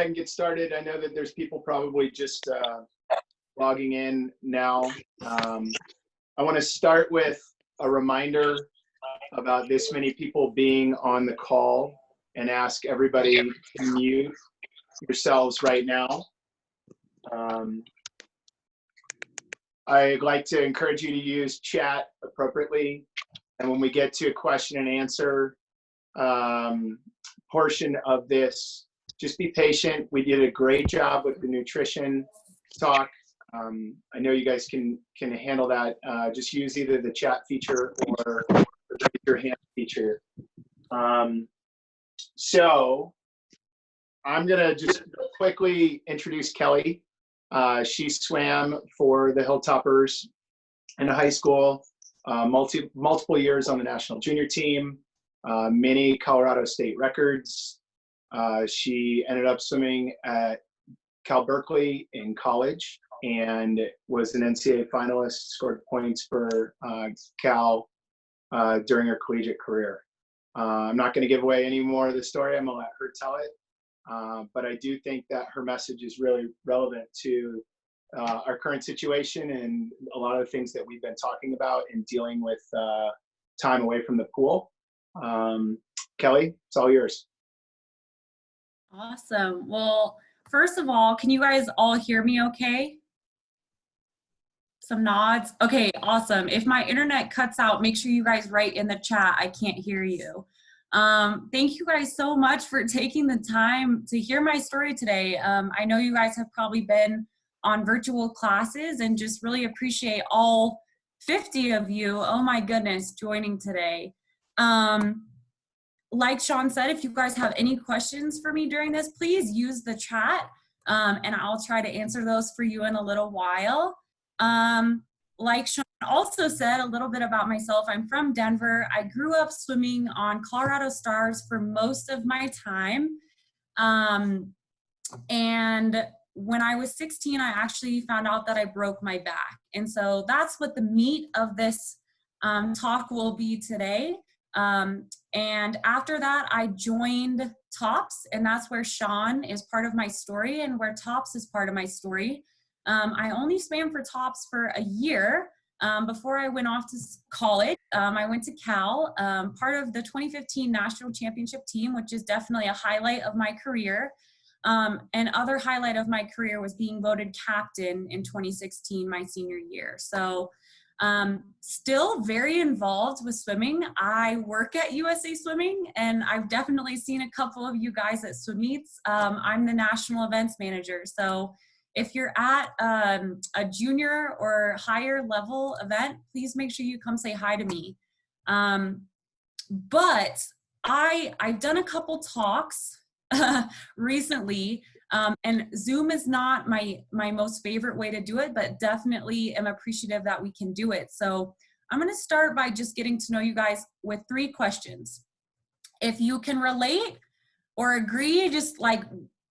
ahead and get started. I know that there's people probably just logging in now. I want to start with a reminder about this many people being on the call and ask everybody to mute yourselves right now. I'd like to encourage you to use chat appropriately. And when we get to a question and answer portion of this, just be patient. We did a great job with the nutrition talk. I know you guys can handle that. Just use either the chat feature or the raise your hand feature. So I'm gonna just quickly introduce Kelly. She swam for the Hilltoppers in high school, multiple years on the national junior team, many Colorado State records. She ended up swimming at Cal Berkeley in college and was an NCAA finalist, scored points for Cal during her collegiate career. I'm not going to give away any more of the story. I'm going to let her tell it. But I do think that her message is really relevant to our current situation and a lot of the things that we've been talking about in dealing with time away from the pool. Kelly, it's all yours. Awesome. Well, first of all, can you guys all hear me okay? Some nods. Okay, awesome. If my internet cuts out, make sure you guys write in the chat, I can't hear you. Thank you guys so much for taking the time to hear my story today. I know you guys have probably been on virtual classes and just really appreciate all 50 of you, oh my goodness, joining today. Like Shawn said, if you guys have any questions for me during this, please use the chat and I'll try to answer those for you in a little while. Like Shawn also said a little bit about myself, I'm from Denver. I grew up swimming on Colorado Stars for most of my time. And when I was 16, I actually found out that I broke my back. And so that's what the meat of this talk will be today. And after that, I joined TOPS, and that's where Shawn is part of my story and where TOPS is part of my story. I only swam for TOPS for a year before I went off to college. I went to Cal, part of the 2015 National Championship team, which is definitely a highlight of my career. And other highlight of my career was being voted captain in 2016, my senior year. So still very involved with swimming. I work at USA Swimming, and I've definitely seen a couple of you guys at swim meets. I'm the national events manager. So if you're at a junior or higher level event, please make sure you come say hi to me. But I've done a couple talks recently, and Zoom is not my most favorite way to do it, but definitely am appreciative that we can do it. So I'm going to start by just getting to know you guys with 3 questions. If you can relate or agree, just like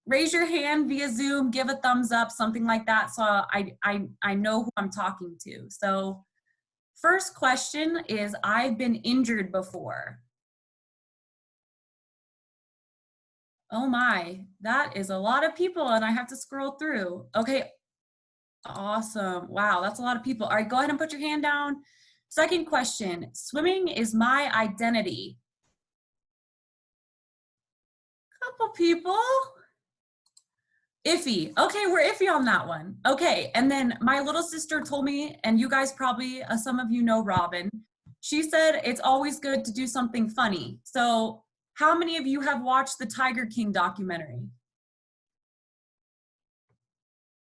raise your hand via Zoom, give a thumbs up, something like that, so I know who I'm talking to. So first question is, I've been injured before. Oh my, that is a lot of people and I have to scroll through. Okay, awesome. Wow, that's a lot of people. All right, go ahead and put your hand down. Second question, swimming is my identity. Couple people. Iffy. Okay, we're iffy on that one. Okay, and then my little sister told me, and you guys probably, some of you know Robin, she said it's always good to do something funny. So how many of you have watched the Tiger King documentary?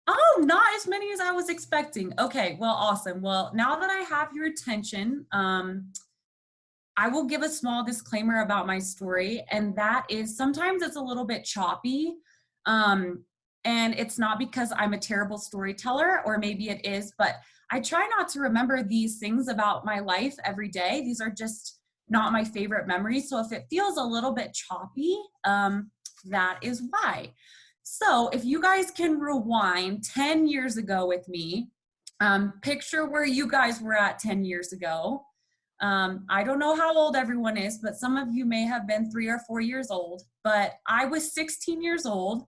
Oh, not as many as I was expecting. Okay, well, awesome. Well, now that I have your attention, I will give a small disclaimer about my story, and that is sometimes it's a little bit choppy. And it's not because I'm a terrible storyteller, or maybe it is, but I try not to remember these things about my life every day. These are just not my favorite memories. So if it feels a little bit choppy, that is why. So if you guys can rewind 10 years ago with me, picture where you guys were at 10 years ago. I don't know how old everyone is, but some of you may have been 3 or 4 years old, but I was 16 years old.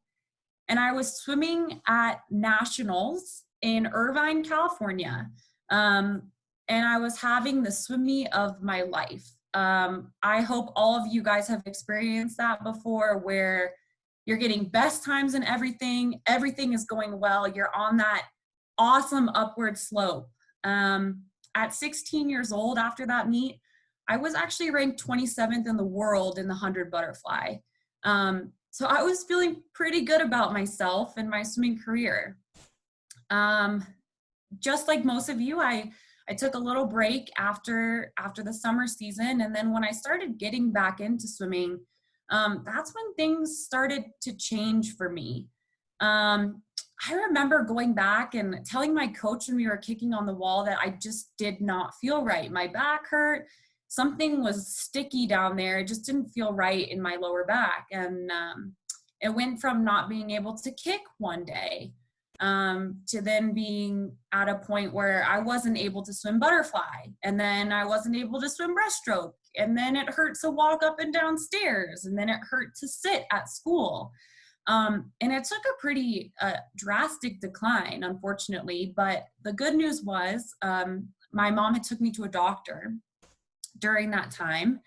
and I was swimming at nationals in Irvine, California. And I was having the swim meet of my life. I hope all of you guys have experienced that before, where you're getting best times in everything. Everything is going well. You're on that awesome upward slope. At 16 years old, after that meet, I was actually ranked 27th in the world in the 100 butterfly. So I was feeling pretty good about myself and my swimming career. Just like most of you, I took a little break after the summer season. And then when I started getting back into swimming, that's when things started to change for me. I remember going back and telling my coach when we were kicking on the wall that I just did not feel right. My back hurt. Something was sticky down there. It just didn't feel right in my lower back. And it went from not being able to kick one day to then being at a point where I wasn't able to swim butterfly, and then I wasn't able to swim breaststroke, and then it hurt to walk up and down stairs, and then it hurt to sit at school. And it took a pretty drastic decline, unfortunately, but the good news was my mom had took me to a doctor during that time,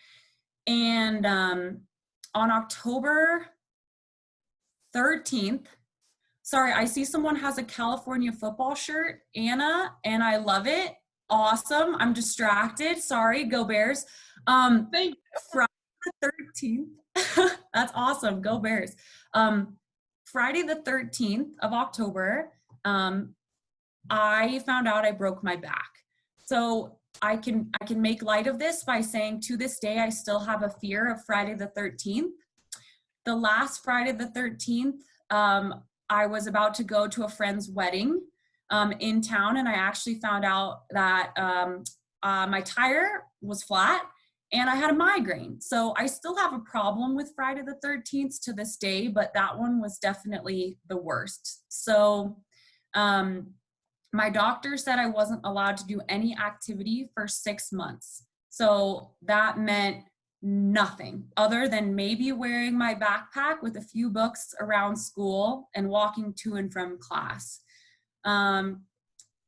and on October 13th, sorry, I see someone has a California football shirt, Anna, and I love it. Awesome. I'm distracted. Sorry, go Bears. Friday the 13th. That's awesome. Go Bears. Friday the 13th of October, I found out I broke my back. So I can make light of this by saying to this day, I still have a fear of Friday the 13th. The last Friday the 13th, I was about to go to a friend's wedding in town, and I actually found out that my tire was flat and I had a migraine. So I still have a problem with Friday the 13th to this day, but that one was definitely the worst. So my doctor said I wasn't allowed to do any activity for 6 months. So that meant nothing other than maybe wearing my backpack with a few books around school and walking to and from class.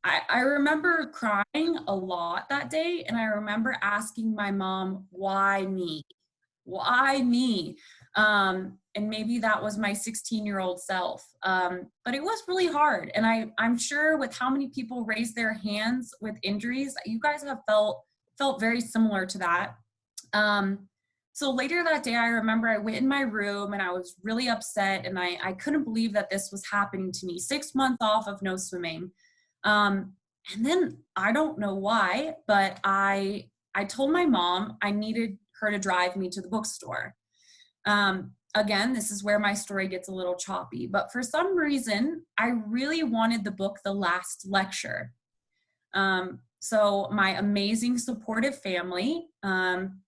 I remember crying a lot that day, and I remember asking my mom, why me? Why me? And maybe that was my 16-year-old self. But it was really hard. And I'm sure with how many people raise their hands with injuries, you guys have felt very similar to that. So later that day, I remember I went in my room and I was really upset, and I couldn't believe that this was happening to me. 6 months off of no swimming. And then I don't know why, but I told my mom I needed her to drive me to the bookstore. Again, this is where my story gets a little choppy, but for some reason, I really wanted the book, The Last Lecture. So my amazing supportive family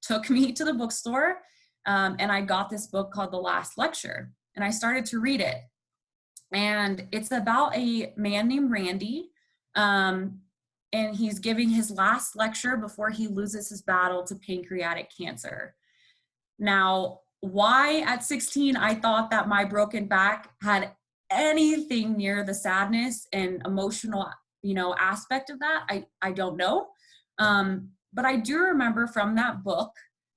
took me to the bookstore, and I got this book called The Last Lecture, and I started to read it. And it's about a man named Randy, and he's giving his last lecture before he loses his battle to pancreatic cancer. Now, why at 16 I thought that my broken back had anything near the sadness and emotional aspect of that, I don't know. But I do remember from that book,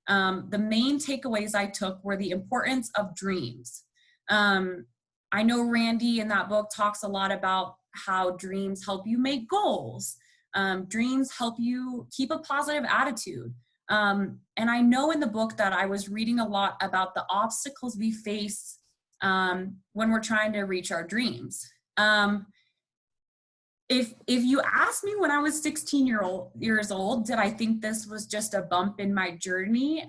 the main takeaways I took were the importance of dreams. I know Randy in that book talks a lot about how dreams help you make goals. Dreams help you keep a positive attitude. And I know in the book that I was reading a lot about the obstacles we face when we're trying to reach our dreams. If you asked me when I was 16 years old, did I think this was just a bump in my journey?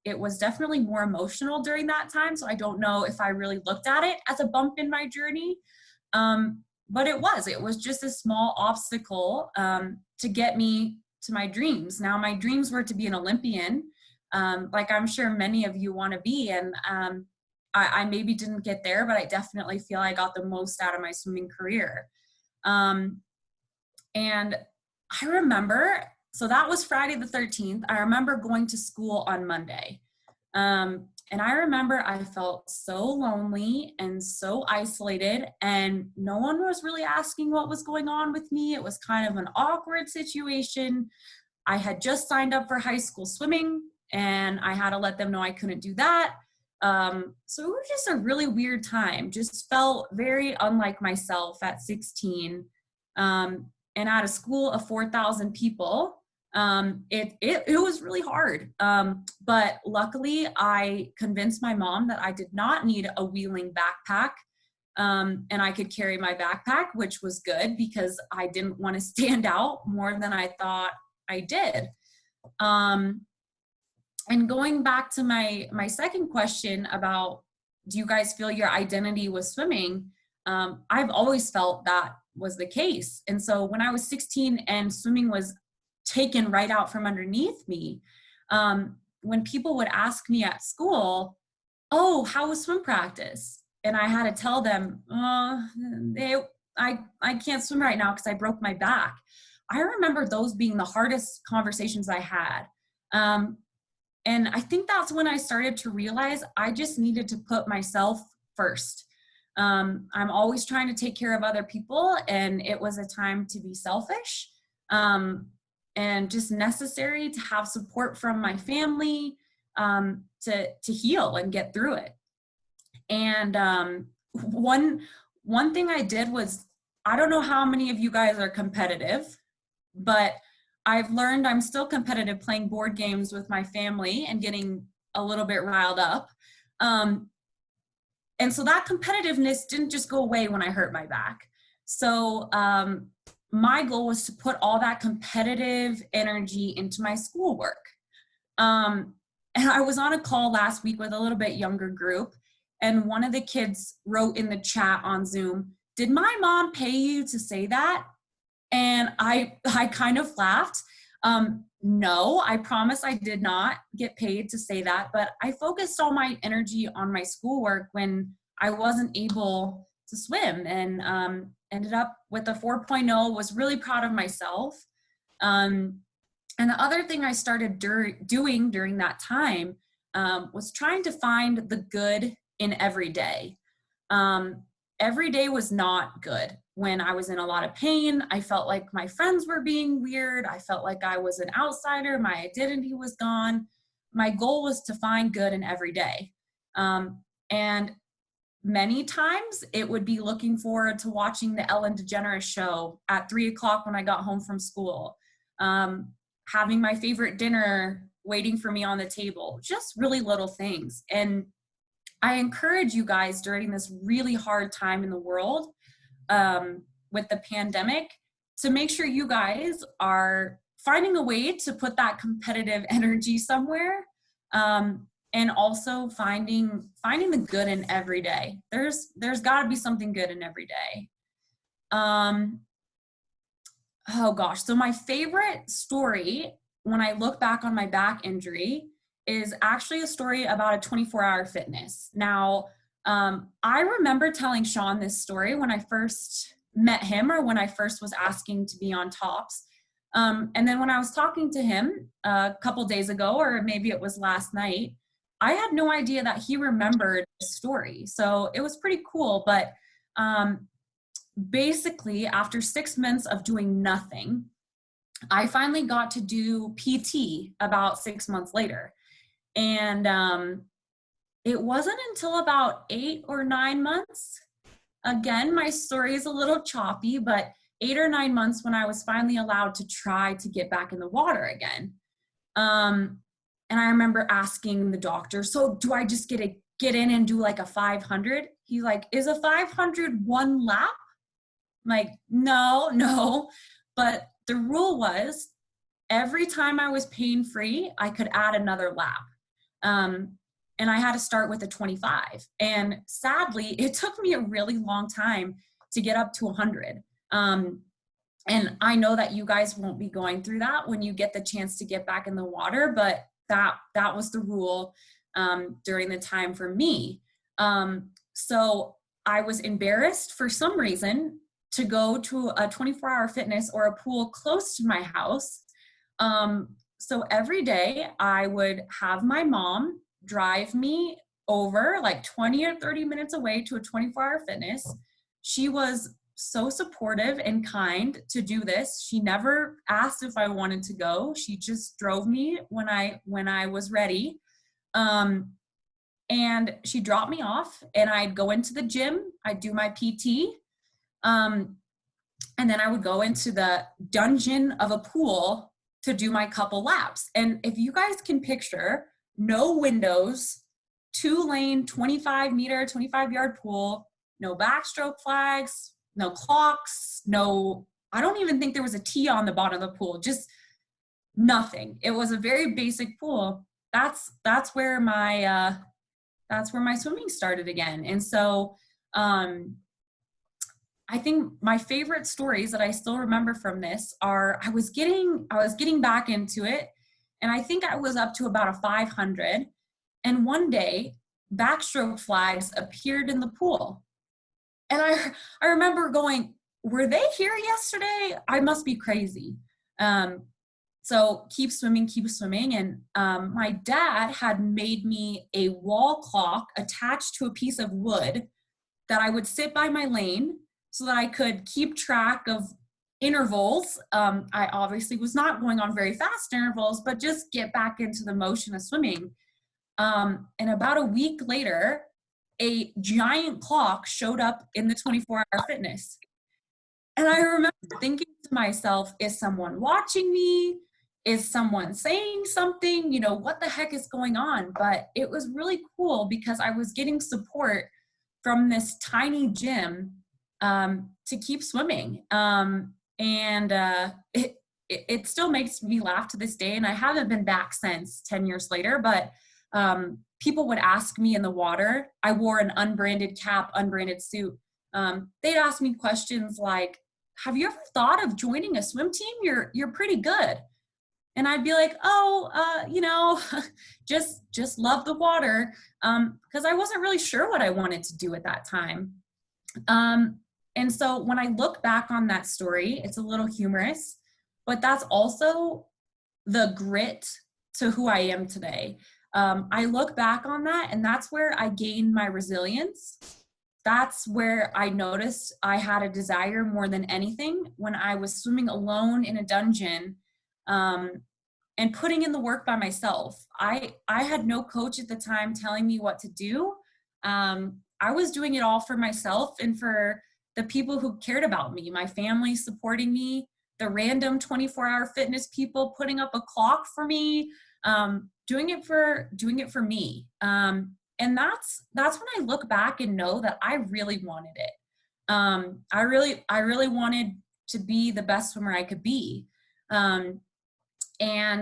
It was definitely more emotional during that time. So I don't know if I really looked at it as a bump in my journey. But it was just a small obstacle to get me to my dreams. Now, my dreams were to be an Olympian, like I'm sure many of you want to be. And I maybe didn't get there, but I definitely feel I got the most out of my swimming career. And I remember, so that was Friday the 13th. I remember going to school on Monday. And I remember I felt so lonely and so isolated, and no one was really asking what was going on with me. It was kind of an awkward situation. I had just signed up for high school swimming, and I had to let them know I couldn't do that. So it was just a really weird time. Just felt very unlike myself at 16. And at a school of 4,000 people, it was really hard. But luckily I convinced my mom that I did not need a wheeling backpack. And I could carry my backpack, which was good because I didn't want to stand out more than I thought I did. And going back to my second question about, do you guys feel your identity was swimming? I've always felt that was the case. And so when I was 16 and swimming was taken right out from underneath me, when people would ask me at school, oh, how was swim practice? And I had to tell them, I can't swim right now because I broke my back. I remember those being the hardest conversations I had. And I think that's when I started to realize I just needed to put myself first. I'm always trying to take care of other people, and it was a time to be selfish, and just necessary to have support from my family, to heal and get through it. And one thing I did was, I don't know how many of you guys are competitive, but I've learned I'm still competitive playing board games with my family and getting a little bit riled up. And so that competitiveness didn't just go away when I hurt my back. So my goal was to put all that competitive energy into my schoolwork. And I was on a call last week with a little bit younger group, and one of the kids wrote in the chat on Zoom, "Did my mom pay you to say that?" And I kind of laughed. No, I promise I did not get paid to say that, but I focused all my energy on my schoolwork when I wasn't able to swim, and ended up with a 4.0, was really proud of myself. And the other thing I started doing during that time was trying to find the good in every day. Every day was not good. When I was in a lot of pain, I felt like my friends were being weird. I felt like I was an outsider. My identity was gone. My goal was to find good in every day. And many times it would be looking forward to watching the Ellen DeGeneres show at 3:00 when I got home from school. Having my favorite dinner waiting for me on the table, just really little things. And I encourage you guys during this really hard time in the world, with the pandemic, to make sure you guys are finding a way to put that competitive energy somewhere, and also finding the good in every day. There's got to be something good in every day. Oh gosh, so my favorite story when I look back on my back injury is actually a story about a 24-hour fitness. Now, I remember telling Shawn this story when I first met him, or when I first was asking to be on Tops. And then when I was talking to him a couple days ago, or maybe it was last night, I had no idea that he remembered the story. So it was pretty cool. But basically, after 6 months of doing nothing, I finally got to do PT about 6 months later. And it wasn't until about 8 or 9 months. Again, my story is a little choppy, but 8 or 9 months when I was finally allowed to try to get back in the water again. And I remember asking the doctor, so do I just get in and do like a 500? He's like, is a 500 one lap? I'm like, no. But the rule was every time I was pain-free, I could add another lap. And I had to start with a 25. And sadly, it took me a really long time to get up to 100. And I know that you guys won't be going through that when you get the chance to get back in the water, but that was the rule during the time for me. So I was embarrassed for some reason to go to a 24-hour fitness or a pool close to my house. So every day I would have my mom drive me over like 20 or 30 minutes away to a 24-hour fitness. She was so supportive and kind to do this. She never asked if I wanted to go. She just drove me when I was ready. And she dropped me off, and I'd go into the gym. I'd do my PT. And then I would go into the dungeon of a pool to do my couple laps. And if you guys can picture, no windows, 2-lane, 25-yard pool, no backstroke flags, no clocks, I don't even think there was a tee on the bottom of the pool, just nothing. It was a very basic pool. That's where my swimming started again. And so, I think my favorite stories that I still remember from this are I was getting back into it, and I think I was up to about a 500. And one day, backstroke flags appeared in the pool. And I remember going, were they here yesterday? I must be crazy. So keep swimming. And my dad had made me a wall clock attached to a piece of wood that I would sit by my lane so that I could keep track of intervals. I obviously was not going on very fast intervals, but just get back into the motion of swimming. And about a week later, a giant clock showed up in the 24-hour fitness. And I remember thinking to myself, is someone watching me? Is someone saying something? What the heck is going on? But it was really cool because I was getting support from this tiny gym to keep swimming. It still makes me laugh to this day. And I haven't been back since 10 years later, but people would ask me in the water. I wore an unbranded cap, unbranded suit. They'd ask me questions like, have you ever thought of joining a swim team? You're pretty good. And I'd be like, just love the water. Because I wasn't really sure what I wanted to do at that time. And so when I look back on that story, it's a little humorous, but that's also the grit to who I am today. I look back on that, and that's where I gained my resilience. That's where I noticed I had a desire more than anything when I was swimming alone in a dungeon, and putting in the work by myself. I had no coach at the time telling me what to do. I was doing it all for myself and for the people who cared about me, my family supporting me, the random 24-hour fitness people putting up a clock for me, doing it for me. And that's when I look back and know that I really wanted it. I really wanted to be the best swimmer I could be. And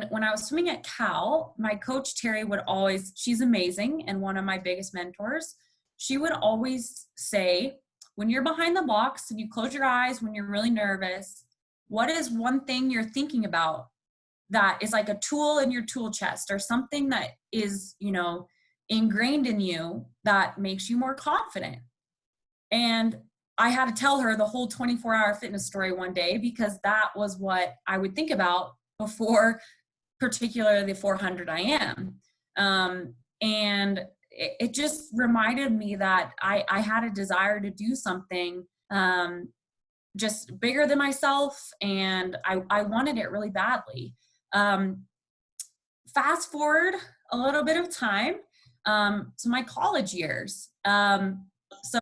when I was swimming at Cal, my coach Terry would always, she's amazing and one of my biggest mentors, she would always say, when you're behind the blocks and you close your eyes when you're really nervous, what is one thing you're thinking about that is like a tool in your tool chest or something that is, ingrained in you that makes you more confident? And I had to tell her the whole 24-hour fitness story one day because that was what I would think about before, particularly the 400 I am. And it just reminded me that I had a desire to do something just bigger than myself, and I wanted it really badly. Fast forward a little bit of time to my college years. So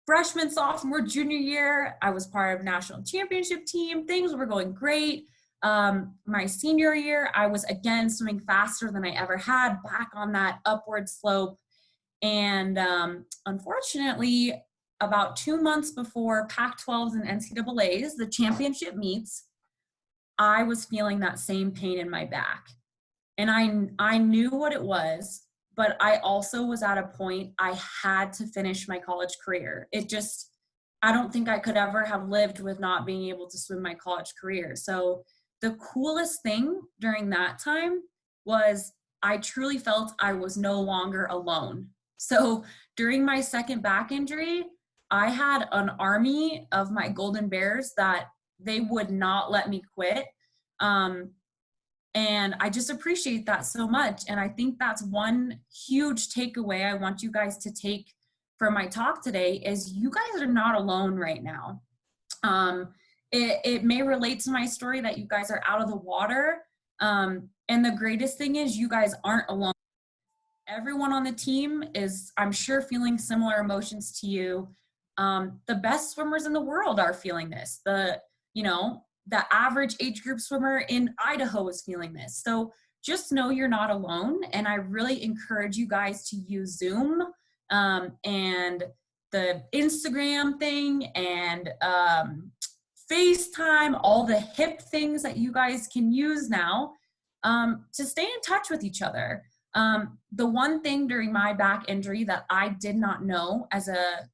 freshman, sophomore, junior year, I was part of national championship team. Things were going great. My senior year, I was again swimming faster than I ever had, back on that upward slope. And unfortunately, about 2 months before Pac-12s and NCAAs, the championship meets, I was feeling that same pain in my back. And I knew what it was, but I also was at a point I had to finish my college career. I don't think I could ever have lived with not being able to swim my college career. So the coolest thing during that time was I truly felt I was no longer alone. So during my second back injury, I had an army of my golden bears that they would not let me quit. And And I just appreciate that so much. And I think that's one huge takeaway I want you guys to take from my talk today is you guys are not alone right now. It may relate to my story that you guys are out of the water. And the greatest thing is you guys aren't alone. Everyone on the team is, I'm sure, feeling similar emotions to you. The best swimmers in the world are feeling this. The average age group swimmer in Idaho is feeling this. So just know you're not alone. And I really encourage you guys to use Zoom and the Instagram thing and FaceTime, all the hip things that you guys can use now to stay in touch with each other. The one thing during my back injury that I did not know as a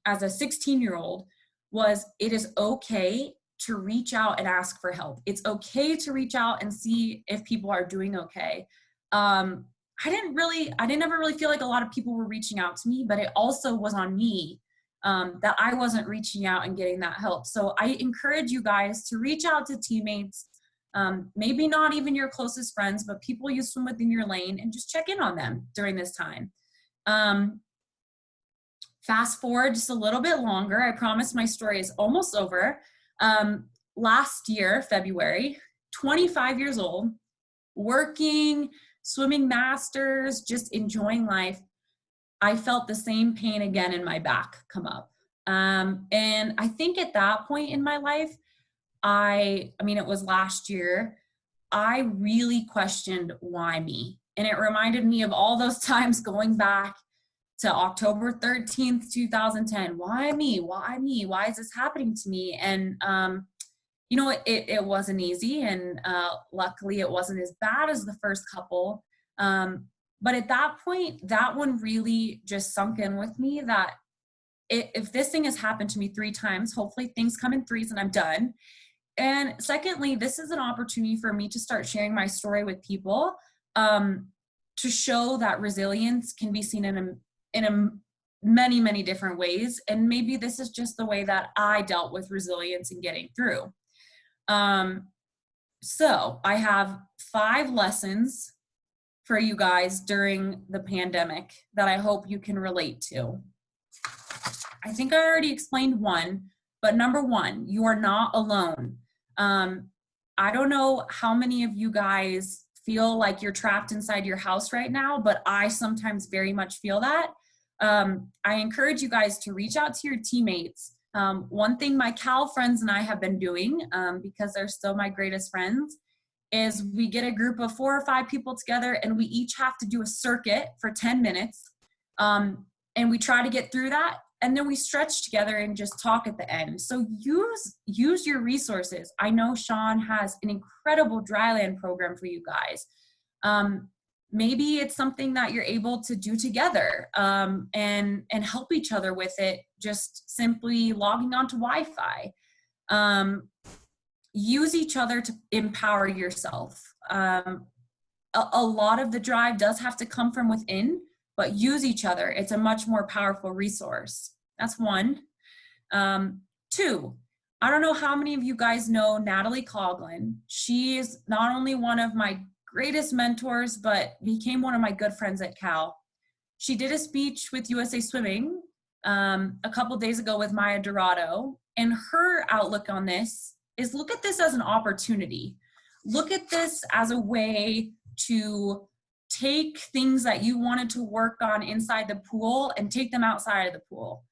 16-year-old was it is okay to reach out and ask for help. It's okay to reach out and see if people are doing okay. I didn't ever really feel like a lot of people were reaching out to me, but it also was on me that I wasn't reaching out and getting that help. So I encourage you guys to reach out to teammates, maybe not even your closest friends, but people you swim with in your lane, and just check in on them during this time. Fast forward just a little bit longer. I promise my story is almost over. Last year, February, 25 years old, working, swimming masters, just enjoying life. I felt the same pain again in my back come up. And I think at that point in my life, I mean, it was last year, I really questioned why me. And it reminded me of all those times going back to October 13th, 2010. Why me? Why me? Why is this happening to me? And, it wasn't easy. And luckily it wasn't as bad as the first couple. But at that point, that one really just sunk in with me that if this thing has happened to me 3 times, hopefully things come in threes and I'm done. And secondly, this is an opportunity for me to start sharing my story with people to show that resilience can be seen in many, many different ways. And maybe this is just the way that I dealt with resilience and getting through. So I have 5 lessons for you guys during the pandemic that I hope you can relate to. I think I already explained one, but number 1, you are not alone. I don't know how many of you guys feel like you're trapped inside your house right now, but I sometimes very much feel that. I encourage you guys to reach out to your teammates. One thing my Cal friends and I have been doing, because they're still my greatest friends, is we get a group of 4 or 5 people together and we each have to do a circuit for 10 minutes. And we try to get through that. And then we stretch together and just talk at the end. So use your resources. I know Shawn has an incredible dryland program for you guys. Maybe it's something that you're able to do together and help each other with it, just simply logging onto Wi-Fi. Use each other to empower yourself. A lot of the drive does have to come from within, but use each other. It's a much more powerful resource. That's 1. 2, I don't know how many of you guys know Natalie Coughlin. She is not only one of my greatest mentors, but became one of my good friends at Cal. She did a speech with USA Swimming a couple days ago with Maya Dorado, and her outlook on this is look at this as an opportunity. Look at this as a way to take things that you wanted to work on inside the pool and take them outside of the pool.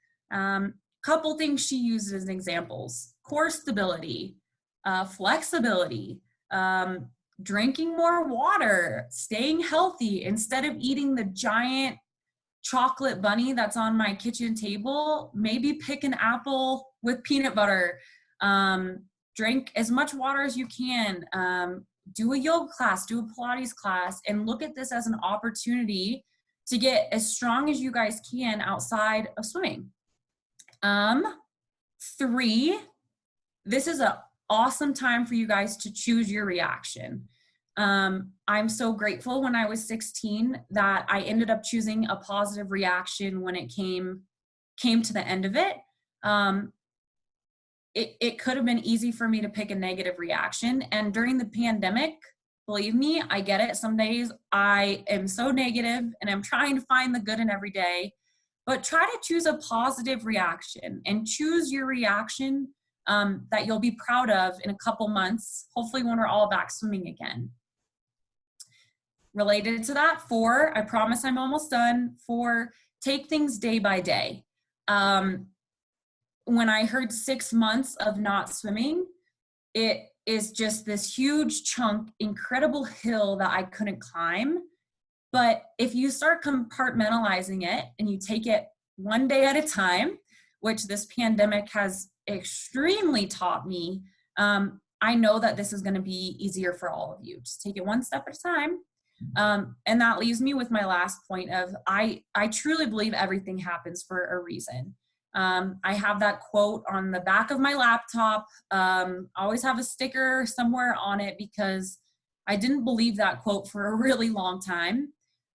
Couple things she uses as examples: core stability, flexibility, drinking more water, staying healthy instead of eating the giant chocolate bunny that's on my kitchen table. Maybe pick an apple with peanut butter, drink as much water as you can, do a yoga class, do a Pilates class, and look at this as an opportunity to get as strong as you guys can outside of swimming. 3, this is an awesome time for you guys to choose your reaction. I'm so grateful when I was 16 that I ended up choosing a positive reaction when it came to the end of it. It could have been easy for me to pick a negative reaction. And during the pandemic, Believe me, I get it. Some days I am so negative and I'm trying to find the good in every day, but try to choose a positive reaction and choose your reaction that you'll be proud of in a couple months, hopefully when we're all back swimming again. Related to that, 4, I promise I'm almost done, 4, take things day by day. When I heard 6 months of not swimming, it is just this huge chunk, incredible hill that I couldn't climb. But if you start compartmentalizing it and you take it one day at a time, which this pandemic has extremely taught me, I know that this is going to be easier for all of you. Just take it one step at a time. And that leaves me with my last point of I truly believe everything happens for a reason. I have that quote on the back of my laptop. Always have a sticker somewhere on it because I didn't believe that quote for a really long time.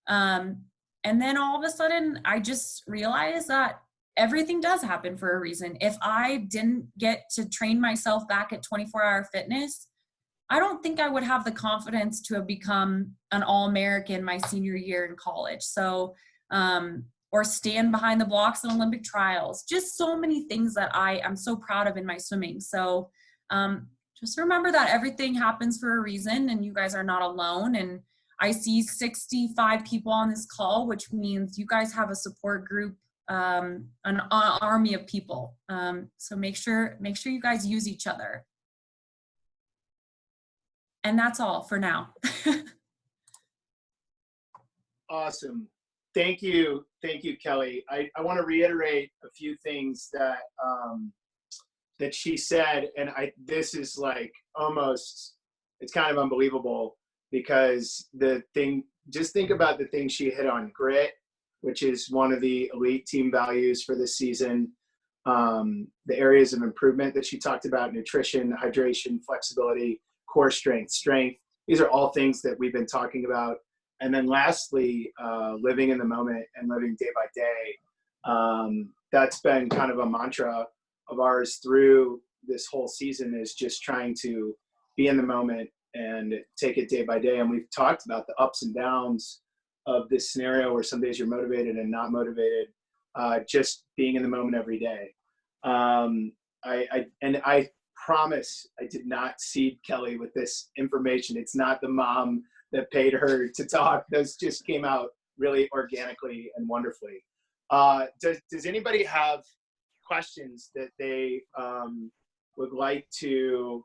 And then all of a sudden, I just realized that everything does happen for a reason. If I didn't get to train myself back at 24-hour fitness, I don't think I would have the confidence to have become an All-American my senior year in college. So, or stand behind the blocks in Olympic trials, just so many things that I am so proud of in my swimming. So just remember that everything happens for a reason and you guys are not alone. And I see 65 people on this call, which means you guys have a support group, an army of people. So make sure you guys use each other. And that's all for now. Awesome. Thank you, Kelly. I want to reiterate a few things that that she said, and this is like almost, it's kind of unbelievable because just think about the thing she hit on: grit, which is one of the elite team values for this season. The areas of improvement that she talked about: nutrition, hydration, flexibility, core strength. These are all things that we've been talking about. And then lastly, living in the moment and living day by day. That's been kind of a mantra of ours through this whole season, is just trying to be in the moment and take it day by day. And we've talked about the ups and downs of this scenario where some days you're motivated and not motivated, just being in the moment every day. I promise I did not seed Kelly with this information. It's not the mom that paid her to talk. Those just came out really organically and wonderfully. Does anybody have questions that they would like to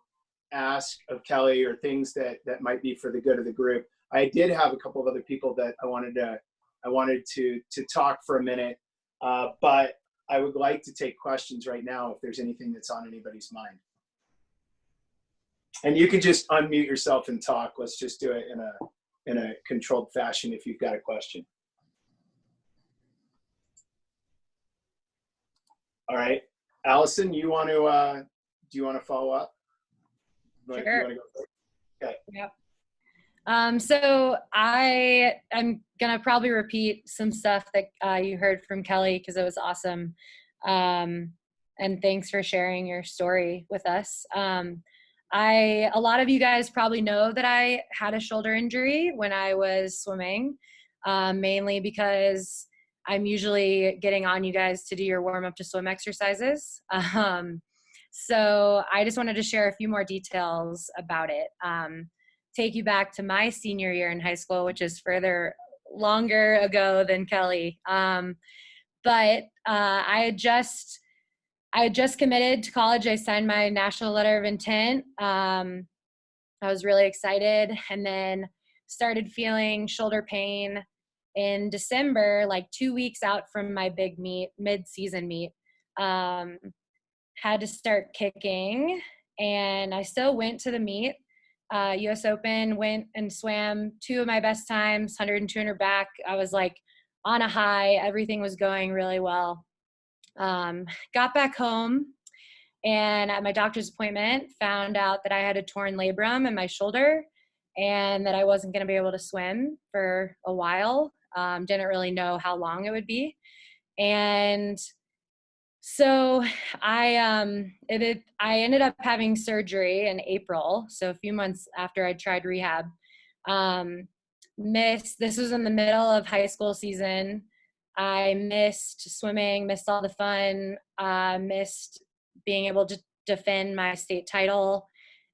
ask of Kelly, or things that might be for the good of the group? I did have a couple of other people that I wanted to talk for a minute, but I would like to take questions right now if there's anything that's on anybody's mind. And you can just unmute yourself and talk. Let's just do it in a controlled fashion if you've got a question. All right, Allison, do you want to follow up? Sure. You want to go first? Okay. Yep. So I'm gonna probably repeat some stuff that you heard from Kelly because it was awesome. And thanks for sharing your story with us. A lot of you guys probably know that I had a shoulder injury when I was swimming, mainly because I'm usually getting on you guys to do your warm up to swim exercises. So I just wanted to share a few more details about it. Take you back to my senior year in high school, which is further longer ago than Kelly. But I had just committed to college. I signed my national letter of intent. I was really excited, and then started feeling shoulder pain in December, like 2 weeks out from my big meet, mid-season meet. Had to start kicking, and I still went to the meet. US Open, went and swam 2 of my best times, 100 and 200 back. I was like on a high. Everything was going really well. Got back home, and at my doctor's appointment found out that I had a torn labrum in my shoulder and that I wasn't going to be able to swim for a while. Didn't really know how long it would be. And so I ended up having surgery in April. So a few months after I tried rehab. This was in the middle of high school season. I missed swimming, missed all the fun, missed being able to defend my state title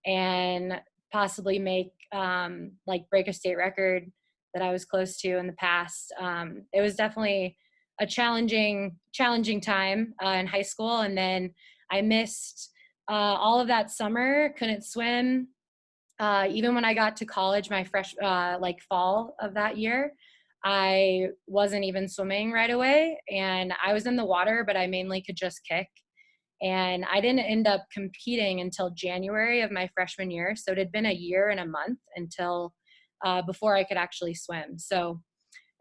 and possibly make like break a state record that I was close to in the past. It was definitely a challenging time in high school. And then I missed all of that summer, couldn't swim. Even when I got to college, my like fall of that year, I wasn't even swimming right away. And I was in the water, but I mainly could just kick. And I didn't end up competing until January of my freshman year. So it had been a year and a month until before I could actually swim. So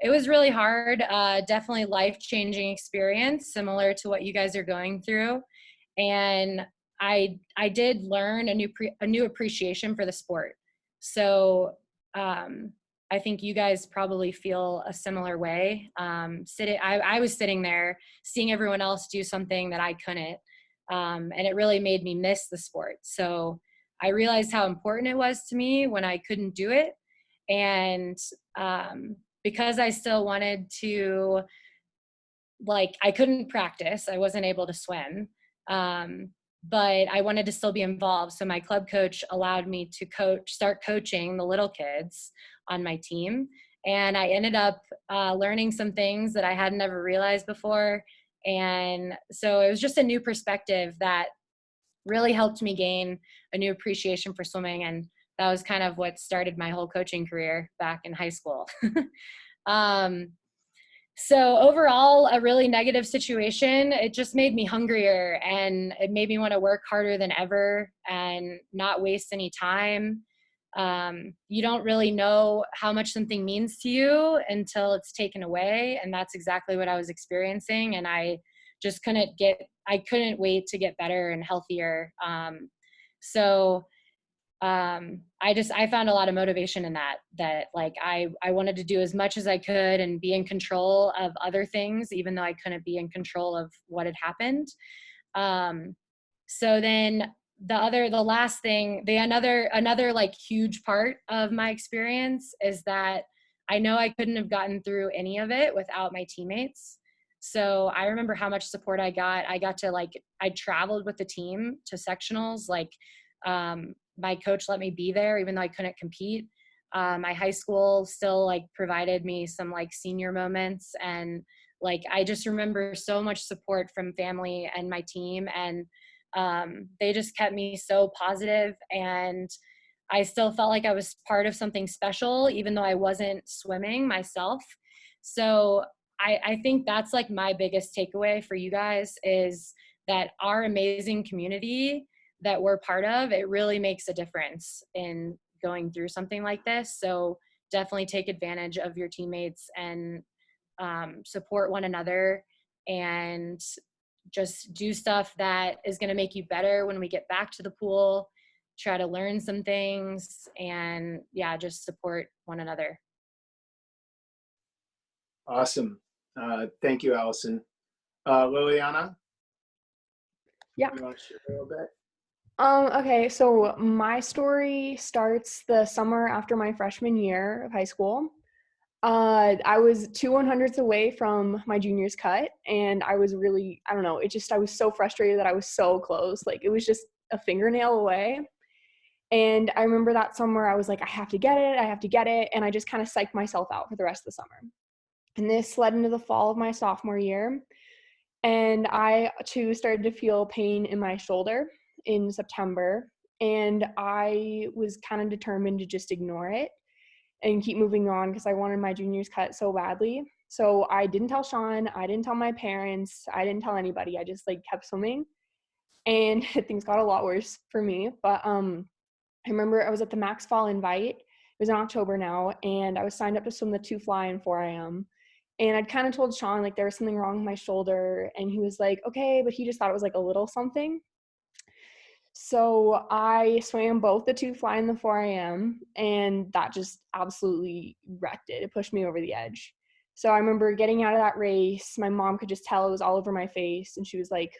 it was really hard, definitely life-changing experience, similar to what you guys are going through. And I did learn a new appreciation for the sport. So I think you guys probably feel a similar way. I was sitting there seeing everyone else do something that I couldn't. And it really made me miss the sport. So I realized how important it was to me when I couldn't do it. And because I still wanted to, like, I couldn't practice, I wasn't able to swim, but I wanted to still be involved. So my club coach allowed me to start coaching the little kids on my team. And I ended up learning some things that I had never realized before. And so it was just a new perspective that really helped me gain a new appreciation for swimming. And that was kind of what started my whole coaching career back in high school. So overall, a really negative situation. It just made me hungrier, and it made me want to work harder than ever and not waste any time. You don't really know how much something means to you until it's taken away. And that's exactly what I was experiencing. And I just couldn't wait to get better and healthier. I found a lot of motivation in that like I wanted to do as much as I could and be in control of other things, even though I couldn't be in control of what had happened. So then another like huge part of my experience is that I know I couldn't have gotten through any of it without my teammates. So I remember how much support I got. I traveled with the team to sectionals. My coach let me be there even though I couldn't compete. My high school still like provided me some like senior moments, and like I just remember so much support from family and my team, and they just kept me so positive, and I still felt like I was part of something special even though I wasn't swimming myself. So I think that's like my biggest takeaway for you guys is that our amazing community that we're part of, it really makes a difference in going through something like this. So definitely take advantage of your teammates and support one another, and just do stuff that is going to make you better when we get back to the pool. Try to learn some things, and yeah, just support one another. Awesome. Thank you, Allison. Liliana? Yeah. You want to share a little bit? Okay, so my story starts the summer after my freshman year of high school. I was 2 100ths away from my junior's cut, and I was really, I don't know, I was so frustrated that I was so close. Like, it was just a fingernail away. And I remember that summer I was like, I have to get it. And I just kind of psyched myself out for the rest of the summer. And this led into the fall of my sophomore year. And I, too, started to feel pain in my shoulder in September. And I was kind of determined to just ignore it and keep moving on because I wanted my junior's cut so badly. So I didn't tell Shawn, I didn't tell my parents, I didn't tell anybody. I just like kept swimming, and things got a lot worse for me. But I remember I was at the Max Fall Invite. It was in October now, and I was signed up to swim the 2 fly and 4 IM. And I'd kind of told Shawn like there was something wrong with my shoulder, and he was like, okay, but he just thought it was like a little something. So I swam both the 2 fly and the 4 IM, and that just absolutely wrecked it. It pushed me over the edge. So I remember getting out of that race. My mom could just tell it was all over my face, and she was like,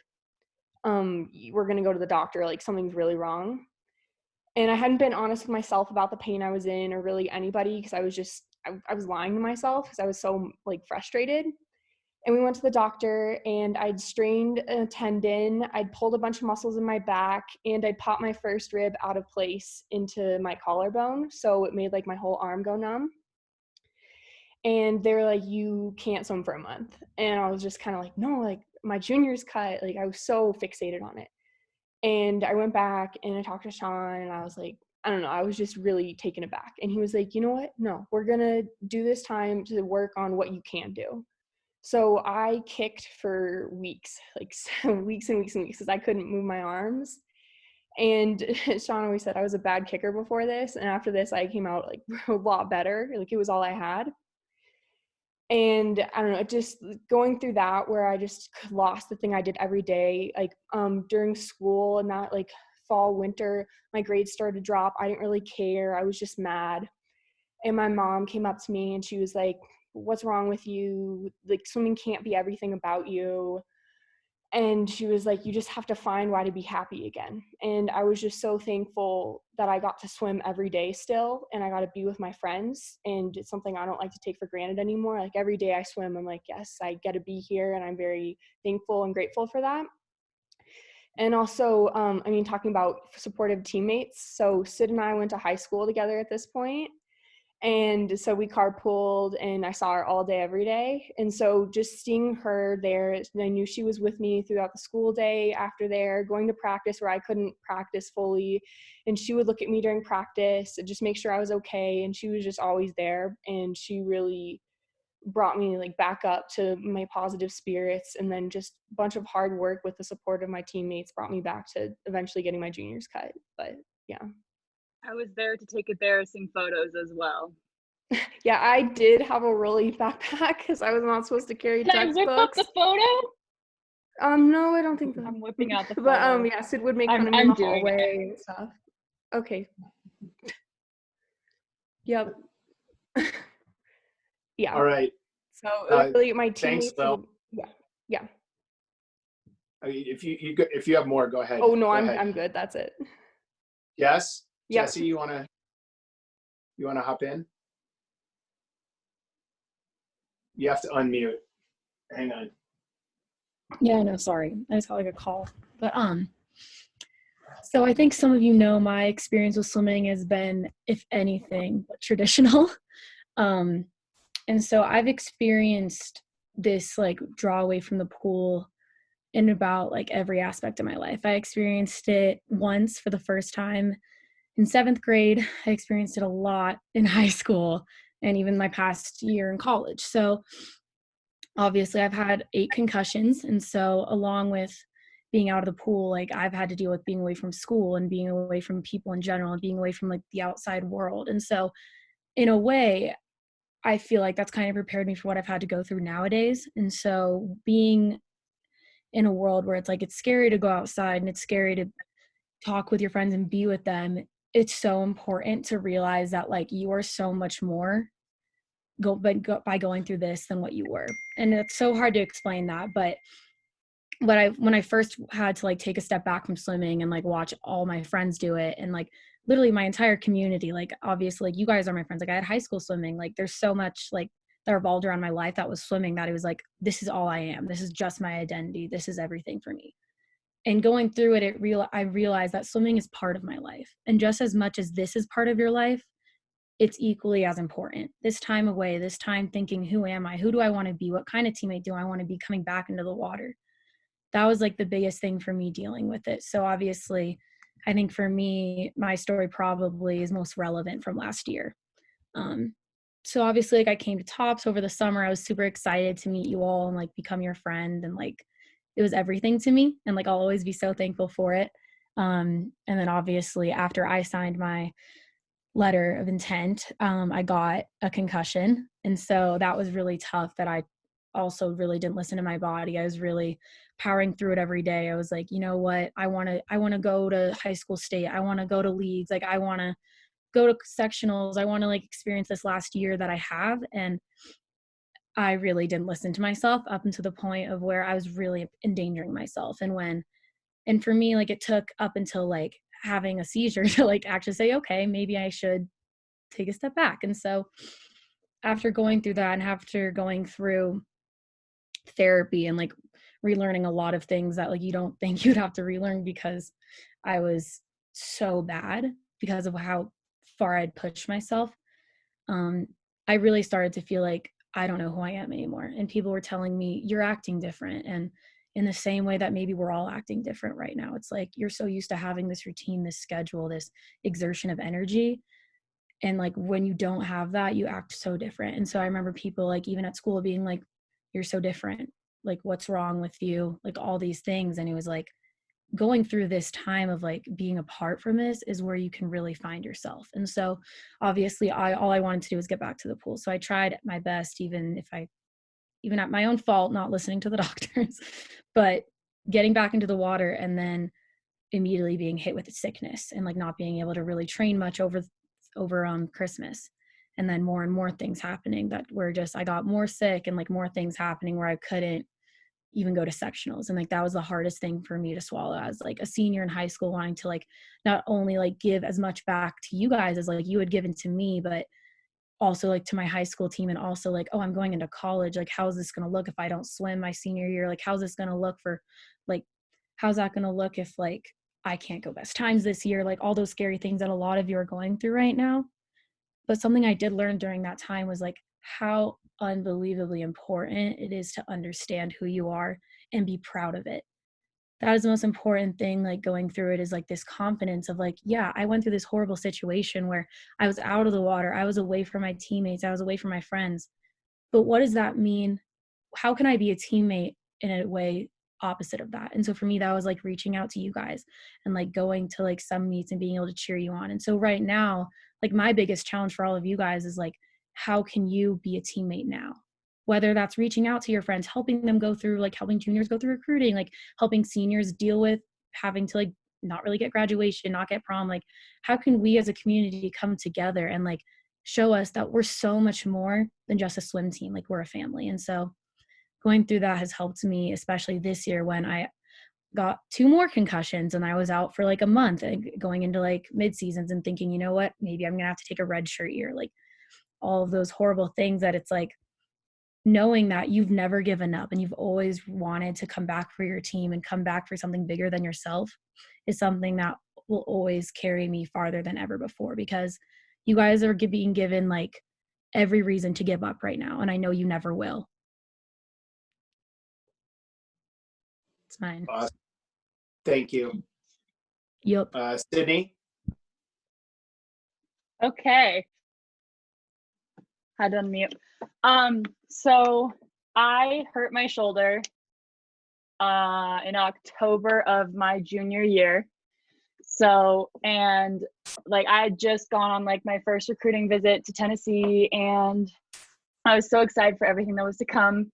we're going to go to the doctor. Like, something's really wrong. And I hadn't been honest with myself about the pain I was in or really anybody, because I was lying to myself because I was so like frustrated. And we went to the doctor, and I'd strained a tendon, I'd pulled a bunch of muscles in my back, and I'd popped my first rib out of place into my collarbone. So it made like my whole arm go numb. And they were like, you can't swim for a month. And I was just kind of like, no, like my junior's cut. Like I was so fixated on it. And I went back and I talked to Shawn, and I was like, I don't know, I was just really taken aback. And he was like, you know what? No, we're going to do this time to work on what you can do. So I kicked for weeks, like weeks and weeks and weeks, because I couldn't move my arms. And Shawn always said I was a bad kicker before this. And after this, I came out like a lot better. Like it was all I had. And I don't know, just going through that where I just lost the thing I did every day, like during school and that like fall, winter, my grades started to drop. I didn't really care. I was just mad. And my mom came up to me and she was like, what's wrong with you? Like swimming can't be everything about you. And she was like, you just have to find why to be happy again. And I was just so thankful that I got to swim every day still, and I got to be with my friends. And it's something I don't like to take for granted anymore. Like every day I swim, I'm like, yes, I get to be here, and I'm very thankful and grateful for that. And also, I mean, talking about supportive teammates. So Sid and I went to high school together at this point. And so we carpooled, and I saw her all day, every day. And so just seeing her there, I knew she was with me throughout the school day, after there, going to practice where I couldn't practice fully. And she would look at me during practice and just make sure I was okay. And she was just always there. And she really brought me like back up to my positive spirits. And then just a bunch of hard work with the support of my teammates brought me back to eventually getting my juniors cut. But yeah. I was there to take embarrassing photos as well. Yeah, I did have a rolly backpack because I was not supposed to carry Can I whip up textbooks. the photo? No, I don't think so. I'm whipping out the photo. But yeah, Sid would make fun of me in the hallway and stuff. Okay. Yep. Yeah. All right. So really, my thanks, teammates. Phil. Yeah. I mean, if you have more, go ahead. Oh no, Go I'm ahead. good. That's it. Yes. Yeah. Jesse, you wanna hop in? You have to unmute. Hang on. Yeah, I know, sorry. I just got like a call. But so I think some of you know my experience with swimming has been, if anything, traditional. And so I've experienced this like draw away from the pool in about like every aspect of my life. I experienced it once for the first time in 7th grade. I experienced it a lot in high school and even my past year in college. So obviously I've had 8 concussions. And so along with being out of the pool, like I've had to deal with being away from school and being away from people in general and being away from like the outside world. And so in a way, I feel like that's kind of prepared me for what I've had to go through nowadays. And so being in a world where it's like, it's scary to go outside and it's scary to talk with your friends and be with them, it's so important to realize that like you are so much more by going through this than what you were. And it's so hard to explain that. But when I first had to like take a step back from swimming and like watch all my friends do it, and like literally my entire community, like obviously like you guys are my friends, like I had high school swimming, like there's so much like that revolved around my life that was swimming, that it was like, this is all I am, this is just my identity, this is everything for me. And going through it, I realized that swimming is part of my life, and just as much as this is part of your life, it's equally as important. This time away, this time thinking, who am I, who do I want to be, what kind of teammate do I want to be coming back into the water, that was like the biggest thing for me dealing with it. So obviously I think for me, my story probably is most relevant from last year. So obviously like I came to Tops over the summer. I was super excited to meet you all and like become your friend. And like, it was everything to me. And like, I'll always be so thankful for it. And then obviously after I signed my letter of intent, I got a concussion. And so that was really tough, that I also really didn't listen to my body. I was really powering through it every day. I was like, you know what? I want to go to high school state. I want to go to leagues. Like I want to go to sectionals. I want to like experience this last year that I have. And I really didn't listen to myself up until the point of where I was really endangering myself. And for me, like it took up until like having a seizure to like actually say, okay, maybe I should take a step back. And so after going through that and after going through therapy and like relearning a lot of things that like you don't think you'd have to relearn because I was so bad because of how far I'd pushed myself, I really started to feel like I don't know who I am anymore. And people were telling me, you're acting different. And in the same way that maybe we're all acting different right now, it's like you're so used to having this routine, this schedule, this exertion of energy. And like when you don't have that, you act so different. And so I remember people like even at school being like, you're so different. Like, what's wrong with you? Like all these things. And it was like going through this time of like being apart from this is where you can really find yourself. And so obviously all I wanted to do was get back to the pool. So I tried my best, even at my own fault, not listening to the doctors, but getting back into the water and then immediately being hit with sickness and like not being able to really train much over Christmas. And then more and more things happening that were just, I got more sick and like more things happening where I couldn't even go to sectionals. And like, that was the hardest thing for me to swallow as like a senior in high school, wanting to like, not only like give as much back to you guys as like you had given to me, but also like to my high school team. And also like, oh, I'm going into college. Like, how's this going to look if I don't swim my senior year? Like, how's this going to look for like, how's that going to look if like I can't go best times this year? Like all those scary things that a lot of you are going through right now. But something I did learn during that time was like how unbelievably important it is to understand who you are and be proud of it. That is the most important thing, like going through it, is like this confidence of like, yeah, I went through this horrible situation where I was out of the water. I was away from my teammates. I was away from my friends. But what does that mean? How can I be a teammate in a way opposite of that? And so for me, that was like reaching out to you guys and like going to like some meets and being able to cheer you on. And so right now, like my biggest challenge for all of you guys is like, how can you be a teammate now? Whether that's reaching out to your friends, helping them go through, like helping juniors go through recruiting, like helping seniors deal with having to like not really get graduation, not get prom. Like how can we as a community come together and like show us that we're so much more than just a swim team, like we're a family. And so going through that has helped me, especially this year when I got 2 more concussions and I was out for like a month and going into like mid seasons and thinking, you know what, maybe I'm gonna have to take a red shirt year, like all of those horrible things, that it's like knowing that you've never given up and you've always wanted to come back for your team and come back for something bigger than yourself is something that will always carry me farther than ever before, because you guys are being given like every reason to give up right now. And I know you never will. It's mine. Awesome. Thank you. Yep. Sydney? Okay. Had to unmute. So I hurt my shoulder in October of my junior year. So, and like I had just gone on like my first recruiting visit to Tennessee, and I was so excited for everything that was to come.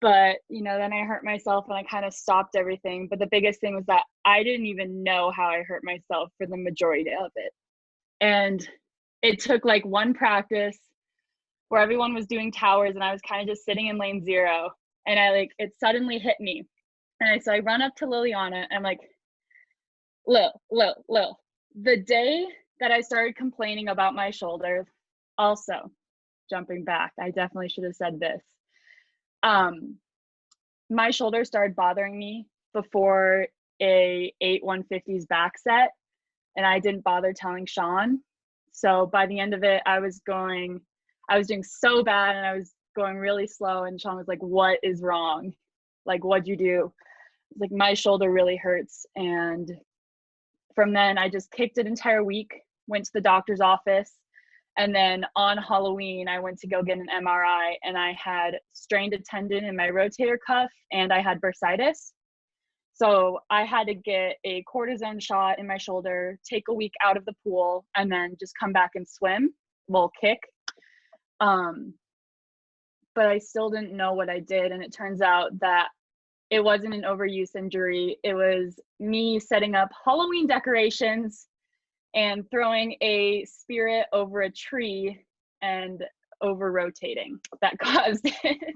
But, you know, then I hurt myself and I kind of stopped everything. But the biggest thing was that I didn't even know how I hurt myself for the majority of it. And it took like one practice where everyone was doing towers and I was kind of just sitting in lane 0. And it suddenly hit me. And so I run up to Liliana and I'm like, Lil, the day that I started complaining about my shoulder, also jumping back, I definitely should have said this. My shoulder started bothering me before a 8-150s back set, and I didn't bother telling Shawn. So by the end of it, I was doing so bad and I was going really slow, and Shawn was like, what is wrong? Like, what'd you do? It's like, my shoulder really hurts. And from then I just kicked an entire week, went to the doctor's office. And then on Halloween, I went to go get an MRI, and I had strained a tendon in my rotator cuff and I had bursitis. So I had to get a cortisone shot in my shoulder, take a week out of the pool, and then just come back and swim, kick. But I still didn't know what I did. And it turns out that it wasn't an overuse injury. It was me setting up Halloween decorations and throwing a spirit over a tree and over rotating that caused it.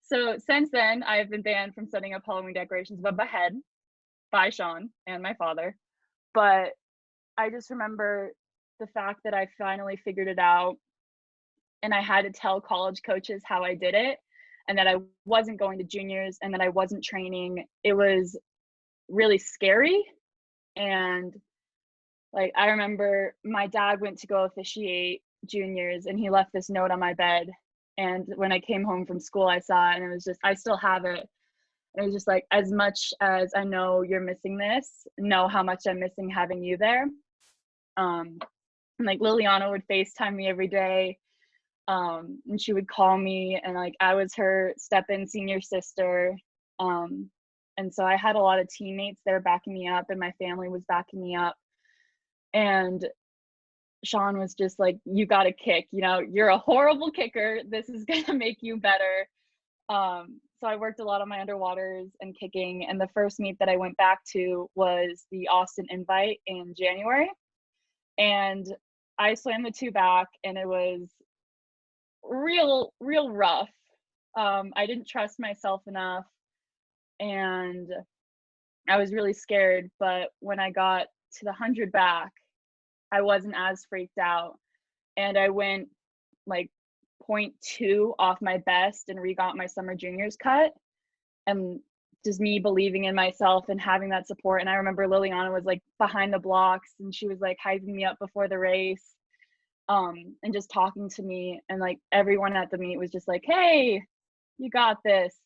So since then, I've been banned from setting up Halloween decorations above my head by Shawn and my father. But I just remember the fact that I finally figured it out, and I had to tell college coaches how I did it, and that I wasn't going to juniors, and that I wasn't training. It was really scary. And like, I remember my dad went to go officiate juniors, and he left this note on my bed. And when I came home from school, I saw it, and it was just, I still have it. And it was just like, as much as I know you're missing this, know how much I'm missing having you there. And like Liliana would FaceTime me every day. And she would call me, and like I was her step-in senior sister. And so I had a lot of teammates there backing me up, and my family was backing me up. And Shawn was just like, you got to kick, you know, you're a horrible kicker. This is going to make you better. So I worked a lot on my underwaters and kicking. And the first meet that I went back to was the Austin Invite in January. And I swam the 2 back, and it was real rough. I didn't trust myself enough, and I was really scared. But when I got to the 100 back, I wasn't as freaked out, and I went like 0.2 off my best and re-got my summer juniors cut. And just me believing in myself and having that support. And I remember Liliana was like behind the blocks, and she was like hyping me up before the race, and just talking to me. And like everyone at the meet was just like, hey, you got this.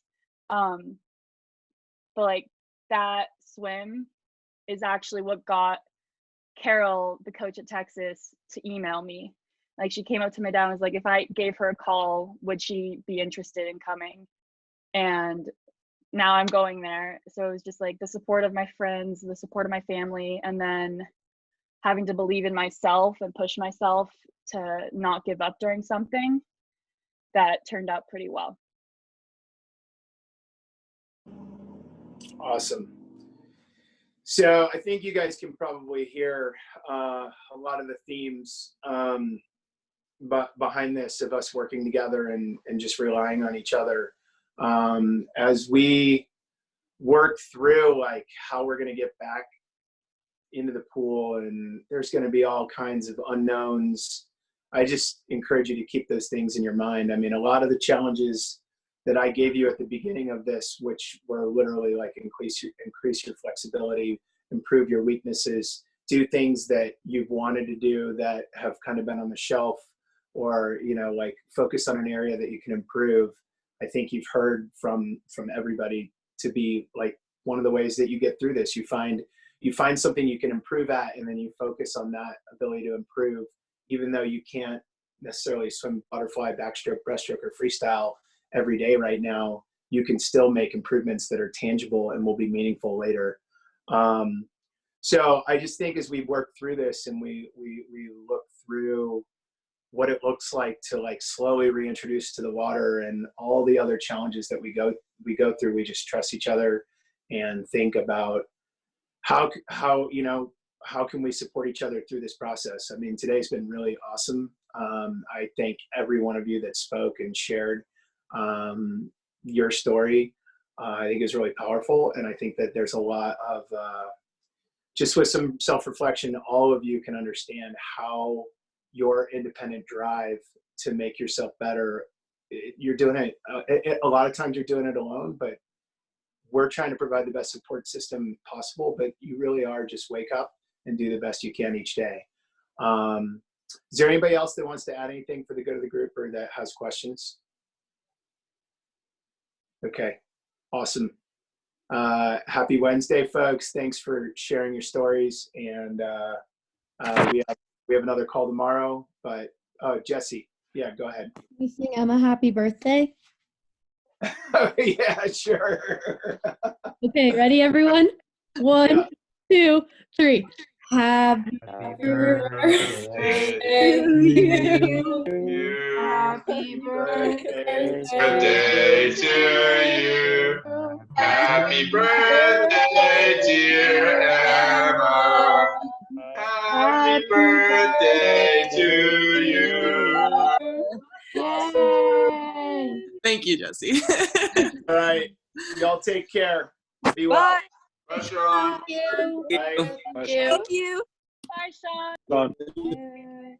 But like that swim is actually what got Carol, the coach at Texas, to email me. Like, she came up to my dad and was like, if I gave her a call, would she be interested in coming? And now I'm going there. So it was just like the support of my friends, the support of my family, and then having to believe in myself and push myself to not give up during something that turned out pretty well. Awesome. So I think you guys can probably hear a lot of the themes but behind this, of us working together and just relying on each other. As we work through like how we're going to get back into the pool, and there's going to be all kinds of unknowns, I just encourage you to keep those things in your mind. I mean, a lot of the challenges that I gave you at the beginning of this, which were literally like increase your flexibility, improve your weaknesses, do things that you've wanted to do that have kind of been on the shelf, or, you know, like focus on an area that you can improve. I think you've heard from everybody to be like one of the ways that you get through this. You find something you can improve at, and then you focus on that ability to improve, even though you can't necessarily swim butterfly, backstroke, breaststroke, or freestyle every day right now. You can still make improvements that are tangible and will be meaningful later. So I just think as we work through this and we look through what it looks like to like slowly reintroduce to the water and all the other challenges that we go through, we just trust each other and think about how can we support each other through this process. I mean, today's been really awesome. I thank every one of you that spoke and shared your story. I think it's really powerful, and I think that there's a lot of just with some self-reflection, all of you can understand how your independent drive to make yourself better, you're doing it, a lot of times you're doing it alone, but we're trying to provide the best support system possible, but you really are just wake up and do the best you can each day. Is there anybody else that wants to add anything for the good of the group or that has questions? Okay, awesome. Happy Wednesday, folks. Thanks for sharing your stories. And we have another call tomorrow, but Jesse, yeah, go ahead. Can you sing Emma happy birthday? Yeah, sure. Okay, ready everyone? 1, 2, 3. Happy birthday to you. Happy birthday to you. Happy birthday, dear Emma. Happy birthday to you. Yay. Thank you, Jesse. All right, y'all take care. Be well. Bye. Bye, Shawn. Thank you. Bye. Thank you. Bye, Shawn. Done. Bye.